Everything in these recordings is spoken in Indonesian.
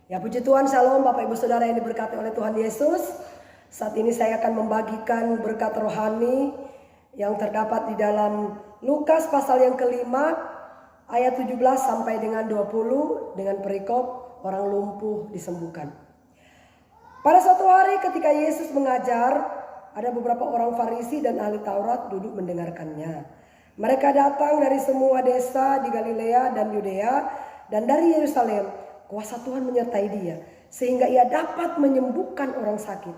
Ya puji Tuhan, Shalom Bapak Ibu Saudara yang diberkati oleh Tuhan Yesus. Saat ini saya akan membagikan berkat rohani yang terdapat di dalam Lukas pasal yang kelima ayat 17 sampai dengan 20 dengan perikop orang lumpuh disembuhkan. Pada suatu hari ketika Yesus mengajar, ada beberapa orang Farisi dan ahli Taurat duduk mendengarkannya. Mereka datang dari semua desa di Galilea dan Yudea dan dari Yerusalem. Kuasa Tuhan menyertai dia sehingga ia dapat menyembuhkan orang sakit.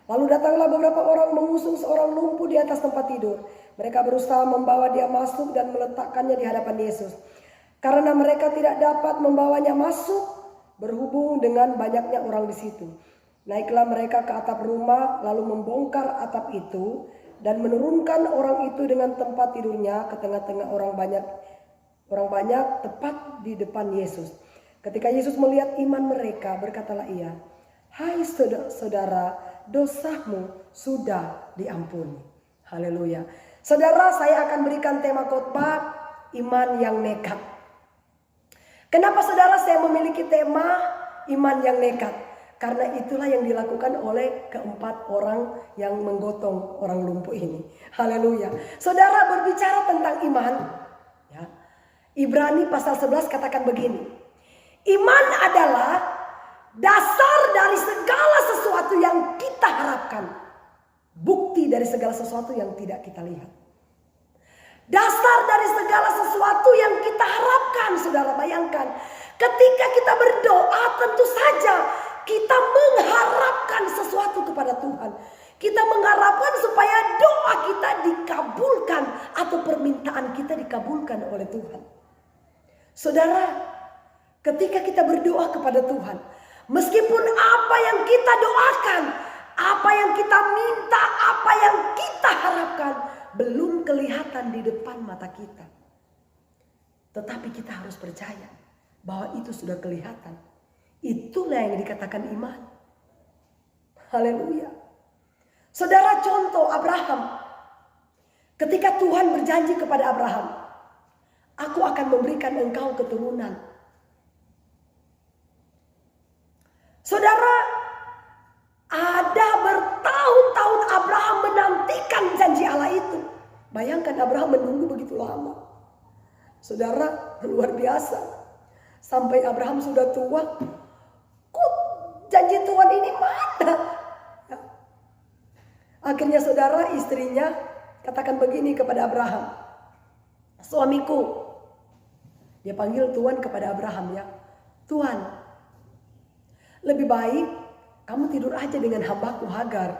Lalu datanglah beberapa orang mengusung seorang lumpuh di atas tempat tidur. Mereka berusaha membawa dia masuk dan meletakkannya di hadapan Yesus. Karena mereka tidak dapat membawanya masuk berhubung dengan banyaknya orang di situ. Naiklah mereka ke atap rumah lalu membongkar atap itu dan menurunkan orang itu dengan tempat tidurnya ke tengah-tengah orang banyak tepat di depan Yesus. Ketika Yesus melihat iman mereka, berkatalah ia, "Hai saudara, dosamu sudah diampuni." Haleluya. Saudara, saya akan berikan tema khotbah iman yang nekat. Kenapa saudara saya memiliki tema iman yang nekat? Karena itulah yang dilakukan oleh keempat orang yang menggotong orang lumpuh ini. Haleluya. Saudara, berbicara tentang iman, ya, Ibrani pasal 11 katakan begini. Iman adalah dasar dari segala sesuatu yang kita harapkan. Bukti dari segala sesuatu yang tidak kita lihat. Dasar dari segala sesuatu yang kita harapkan, saudara bayangkan. Ketika kita berdoa tentu saja kita mengharapkan sesuatu kepada Tuhan. Kita mengharapkan supaya doa kita dikabulkan atau permintaan kita dikabulkan oleh Tuhan. Saudara, ketika kita berdoa kepada Tuhan, meskipun apa yang kita doakan, apa yang kita minta, apa yang kita harapkan belum kelihatan di depan mata kita, tetapi kita harus percaya bahwa itu sudah kelihatan. Itulah yang dikatakan iman. Haleluya. Saudara, contoh Abraham. Ketika Tuhan berjanji kepada Abraham, "Aku akan memberikan engkau keturunan." Saudara, ada bertahun-tahun Abraham menantikan janji Allah itu. Bayangkan Abraham menunggu begitu lama. Saudara, luar biasa. Sampai Abraham sudah tua, kok janji Tuhan ini mana? Ya. Akhirnya saudara, istrinya katakan begini kepada Abraham, "Suamiku." Dia panggil Tuhan kepada Abraham, ya. "Tuhan, lebih baik kamu tidur aja dengan hambaku Hagar.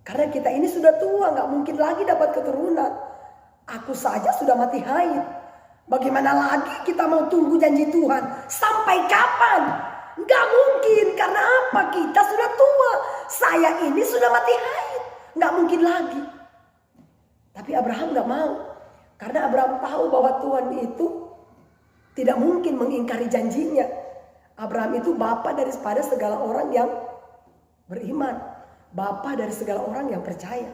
Karena kita ini sudah tua, gak mungkin lagi dapat keturunan. Aku saja sudah mati haid. Bagaimana lagi kita mau tunggu janji Tuhan? Sampai kapan? Gak mungkin, karena apa? Kita sudah tua. Saya ini sudah mati haid. Gak mungkin lagi." Tapi Abraham gak mau. Karena Abraham tahu bahwa Tuhan itu tidak mungkin mengingkari janjinya. Abraham itu bapa daripada segala orang yang beriman, bapa dari segala orang yang percaya.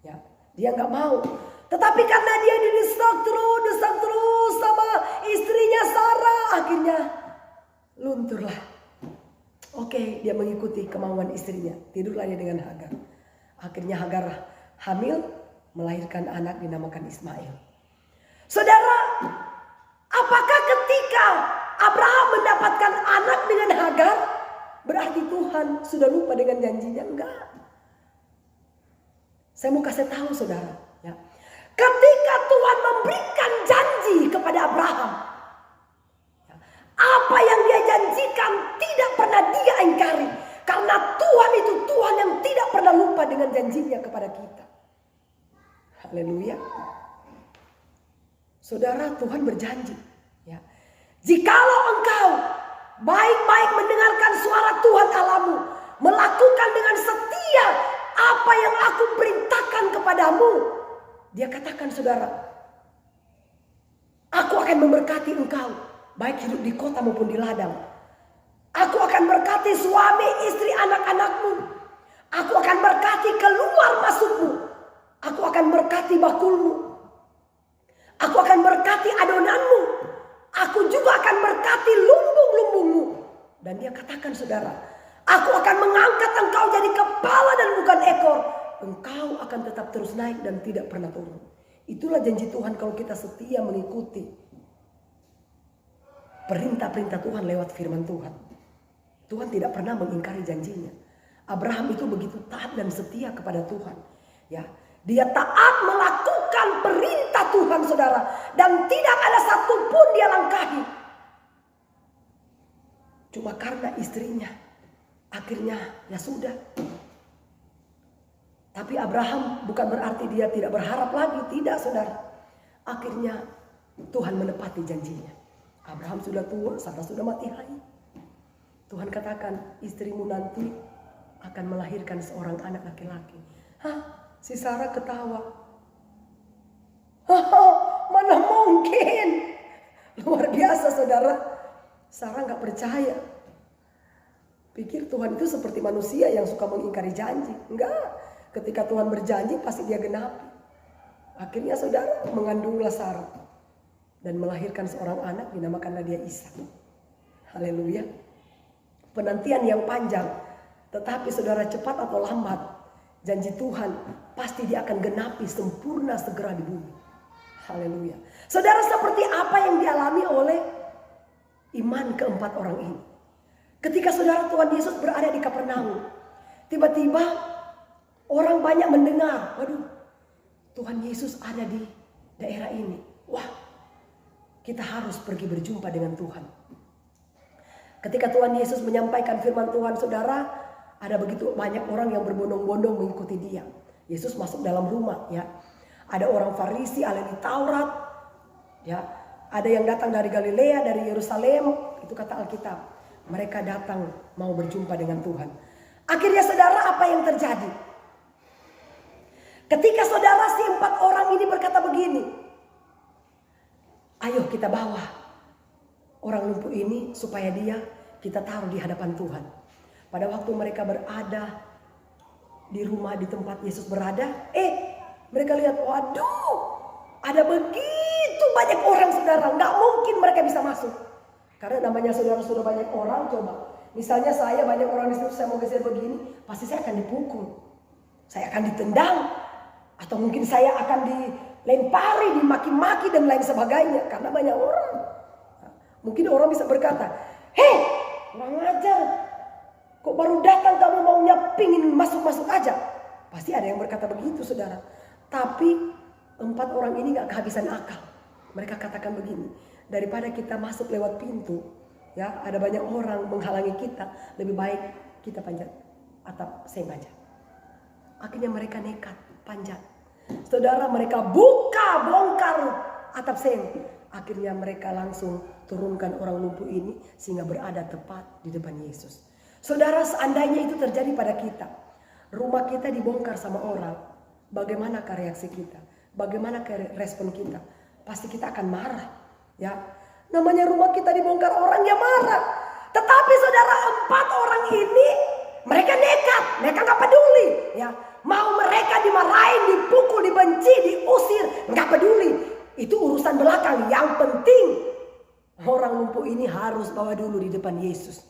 Ya, dia nggak mau. Tetapi karena dia didesak terus sama istrinya Sarah, akhirnya lunturlah. Oke, dia mengikuti kemauan istrinya, tidurlah dia dengan Hagar. Akhirnya Hagar hamil, melahirkan anak dinamakan Ismail. Saudara, apakah ketika Abraham mendapatkan anak dengan Hagar, berarti Tuhan sudah lupa dengan janjinya? Enggak. Saya mau kasih tahu saudara, ya. Ketika Tuhan memberikan janji kepada Abraham, ya, apa yang dia janjikan tidak pernah dia ingkari. Karena Tuhan itu Tuhan yang tidak pernah lupa dengan janjinya kepada kita. Haleluya. Saudara, Tuhan berjanji, ya. "Jikalau engkau baik-baik mendengarkan suara Tuhan Allahmu, melakukan dengan setia apa yang aku perintahkan kepadamu," dia katakan saudara, "aku akan memberkati engkau, baik hidup di kota maupun di ladang. Aku akan berkati suami, istri, anak-anakmu. Aku akan berkati keluar masukmu. Aku akan berkati bakulmu. Aku akan berkati adonanmu. Aku juga akan berkati lumbung-lumbungmu. Dan dia katakan saudara, aku akan mengangkat engkau jadi kepala dan bukan ekor. Engkau akan tetap terus naik dan tidak pernah turun. Itulah janji Tuhan kalau kita setia mengikuti perintah-perintah Tuhan lewat firman Tuhan. Tuhan tidak pernah mengingkari janjinya. Abraham itu begitu taat dan setia kepada Tuhan. Ya, dia taat melakukan perintah Tuhan saudara. Dan tidak ada satupun dia langkahi. Cuma karena istrinya. Akhirnya ya sudah. Tapi Abraham bukan berarti dia tidak berharap lagi. Tidak saudara. Akhirnya Tuhan menepati janjinya. Abraham sudah tua, Sarah sudah mati hai. Tuhan katakan istrimu nanti akan melahirkan seorang anak laki-laki. Hah? Si Sarah ketawa. Mana mungkin? Luar biasa saudara. Sarah gak percaya. Pikir Tuhan itu seperti manusia yang suka mengingkari janji. Enggak. Ketika Tuhan berjanji pasti dia genapi. Akhirnya saudara mengandunglah Sarah. Dan melahirkan seorang anak, dinamakanlah dia Ishak. Haleluya. Penantian yang panjang. Tetapi saudara cepat atau lambat. Janji Tuhan pasti dia akan genapi sempurna segera di bumi. Haleluya. Saudara, seperti apa yang dialami oleh iman keempat orang ini. Ketika saudara Tuhan Yesus berada di Kapernaum. Tiba-tiba orang banyak mendengar. Waduh, Tuhan Yesus ada di daerah ini. Wah, kita harus pergi berjumpa dengan Tuhan. Ketika Tuhan Yesus menyampaikan firman Tuhan saudara, ada begitu banyak orang yang berbondong-bondong mengikuti dia. Yesus masuk dalam rumah ya. Ada orang Farisi, ahli Taurat. Ya, ada yang datang dari Galilea, dari Yerusalem, itu kata Alkitab. Mereka datang mau berjumpa dengan Tuhan. Akhirnya saudara, apa yang terjadi? Ketika saudara si 4 orang ini berkata begini, ayo kita bawa orang lumpuh ini supaya dia kita taruh di hadapan Tuhan. Pada waktu mereka berada di rumah di tempat Yesus berada, mereka lihat, waduh, ada begitu banyak orang saudara, nggak mungkin mereka bisa masuk. Karena namanya saudara sudah banyak orang, coba. Misalnya saya banyak orang di situ, saya mau geser begini, pasti saya akan dipukul, saya akan ditendang, atau mungkin saya akan dilempari, dimaki-maki dan lain sebagainya karena banyak orang. Mungkin orang bisa berkata, hei, kurang ajar, kok baru datang kamu maunya pingin masuk-masuk aja. Pasti ada yang berkata begitu saudara. Tapi 4 orang ini gak kehabisan akal. Mereka katakan begini, daripada kita masuk lewat pintu, ya ada banyak orang menghalangi kita, lebih baik kita panjat atap seng aja. Akhirnya mereka nekat panjat. Saudara, mereka bongkar atap seng. Akhirnya mereka langsung turunkan orang lumpuh ini sehingga berada tepat di depan Yesus. Saudara, seandainya itu terjadi pada kita, rumah kita dibongkar sama orang, bagaimana reaksi kita? Bagaimana respon kita? Pasti kita akan marah, ya. Namanya rumah kita dibongkar orang, ya marah. Tetapi saudara, 4 orang ini mereka nekat, mereka nggak peduli, ya. Mau mereka dimarahin, dipukul, dibenci, diusir, nggak peduli. Itu urusan belakang. Yang penting orang lumpuh ini harus bawa dulu di depan Yesus.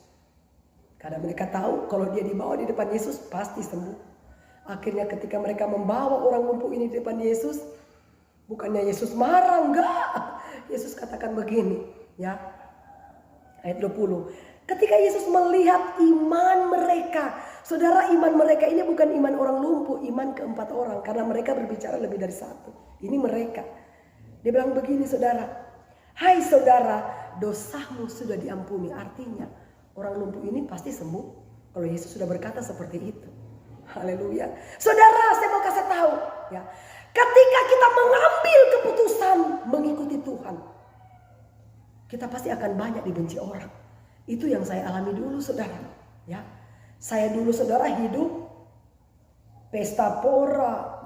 Karena mereka tahu kalau dia dibawa di depan Yesus pasti sembuh. Akhirnya ketika mereka membawa orang lumpuh ini di depan Yesus, bukannya Yesus marah, enggak. Yesus katakan begini, ya. Ayat 20. Ketika Yesus melihat iman mereka, saudara, iman mereka ini bukan iman orang lumpuh, iman ke-4 orang. Karena mereka berbicara lebih dari 1. Ini mereka. Dia bilang begini saudara, hai saudara, dosamu sudah diampuni. Artinya orang lumpuh ini pasti sembuh kalau Yesus sudah berkata seperti itu. Haleluya. Saudara, saya mau kasih tahu, ya. Ketika kita mengambil keputusan mengikuti Tuhan, kita pasti akan banyak dibenci orang. Itu yang saya alami dulu saudara, ya. Saya dulu saudara hidup pesta pora,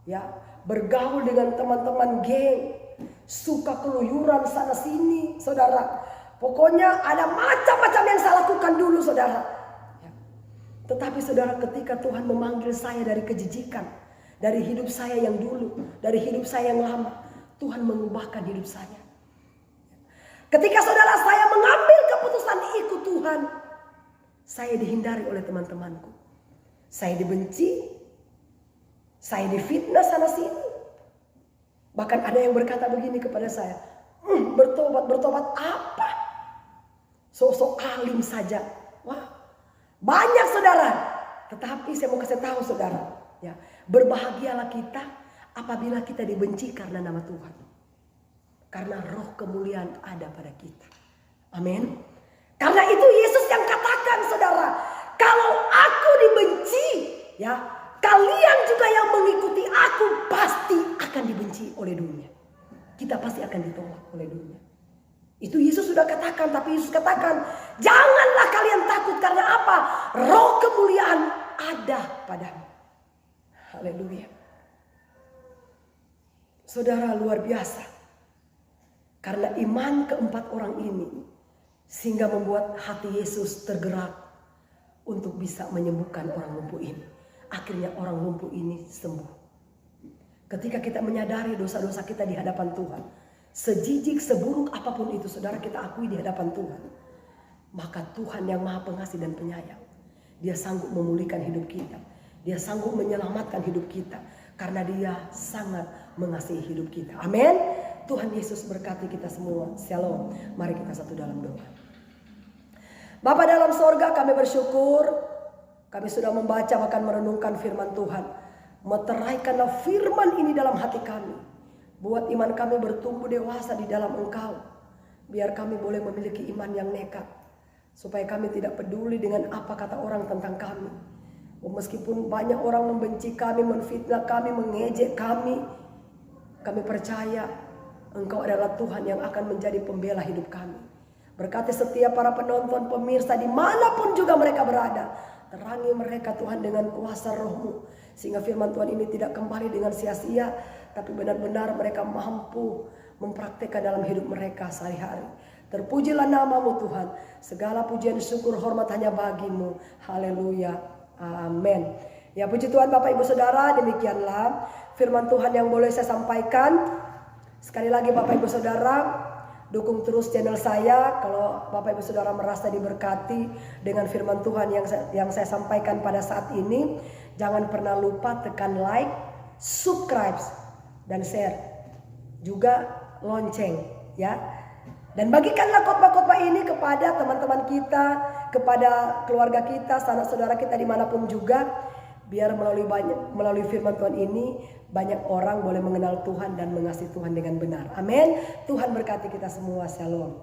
ya, bergaul dengan teman-teman geng, suka keluyuran sana sini, saudara. Pokoknya ada macam-macam yang saya lakukan dulu saudara, ya. Tetapi saudara, ketika Tuhan memanggil saya dari kejijikan, dari hidup saya yang dulu, dari hidup saya yang lama, Tuhan mengubahkan hidup saya. Ketika saudara saya mengambil keputusan ikut Tuhan, saya dihindari oleh teman-temanku. Saya dibenci, saya difitnah sana sini. Bahkan ada yang berkata begini kepada saya, bertobat apa? Sosok alim saja. Wah, banyak saudara. Tetapi saya mau kasih tahu saudara, ya, berbahagialah kita apabila kita dibenci karena nama Tuhan. Karena roh kemuliaan ada pada kita. Amin. Karena itu Yesus yang katakan saudara, kalau aku dibenci, ya, kalian juga yang mengikuti aku pasti akan dibenci oleh dunia. Kita pasti akan ditolak oleh dunia. Itu Yesus sudah katakan, tapi Yesus katakan, janganlah kalian takut karena apa? Roh kemuliaan ada padamu. Haleluya. Saudara, luar biasa. Karena iman keempat orang ini sehingga membuat hati Yesus tergerak untuk bisa menyembuhkan orang lumpuh ini. Akhirnya orang lumpuh ini sembuh. Ketika kita menyadari dosa-dosa kita di hadapan Tuhan, sejijik, seburuk apapun itu saudara kita akui di hadapan Tuhan, maka Tuhan yang maha pengasih dan penyayang, Dia sanggup memulihkan hidup kita. Dia sanggup menyelamatkan hidup kita. Karena Dia sangat mengasihi hidup kita. Amin. Tuhan Yesus berkati kita semua. Shalom. Mari kita satu dalam doa. Bapa dalam sorga, kami bersyukur. Kami sudah membaca bahkan merenungkan firman Tuhan. Meteraikanlah firman ini dalam hati kami. Buat iman kami bertumbuh dewasa di dalam Engkau. Biar kami boleh memiliki iman yang nekat. Supaya kami tidak peduli dengan apa kata orang tentang kami. Meskipun banyak orang membenci kami, menfitnah kami, mengejek kami. Kami percaya Engkau adalah Tuhan yang akan menjadi pembela hidup kami. Berkati setiap para penonton, pemirsa dimanapun juga mereka berada. Terangi mereka Tuhan dengan kuasa roh-Mu. Sehingga firman Tuhan ini tidak kembali dengan sia-sia. Tapi benar-benar mereka mampu mempraktekkan dalam hidup mereka sehari-hari. Terpujilah nama-Mu Tuhan. Segala pujian, syukur, hormat hanya bagi-Mu. Haleluya. Amin. Ya, puji Tuhan Bapak Ibu Saudara, demikianlah firman Tuhan yang boleh saya sampaikan. Sekali lagi Bapak Ibu Saudara, dukung terus channel saya. Kalau Bapak Ibu Saudara merasa diberkati dengan firman Tuhan yang saya sampaikan pada saat ini, jangan pernah lupa tekan like, subscribe, dan share. Juga lonceng, ya. Dan bagikanlah khotbah-khotbah ini kepada teman-teman kita, kepada keluarga kita, sanak saudara kita dimanapun juga. Biar melalui firman Tuhan ini banyak orang boleh mengenal Tuhan dan mengasihi Tuhan dengan benar. Amin. Tuhan berkati kita semua. Shalom.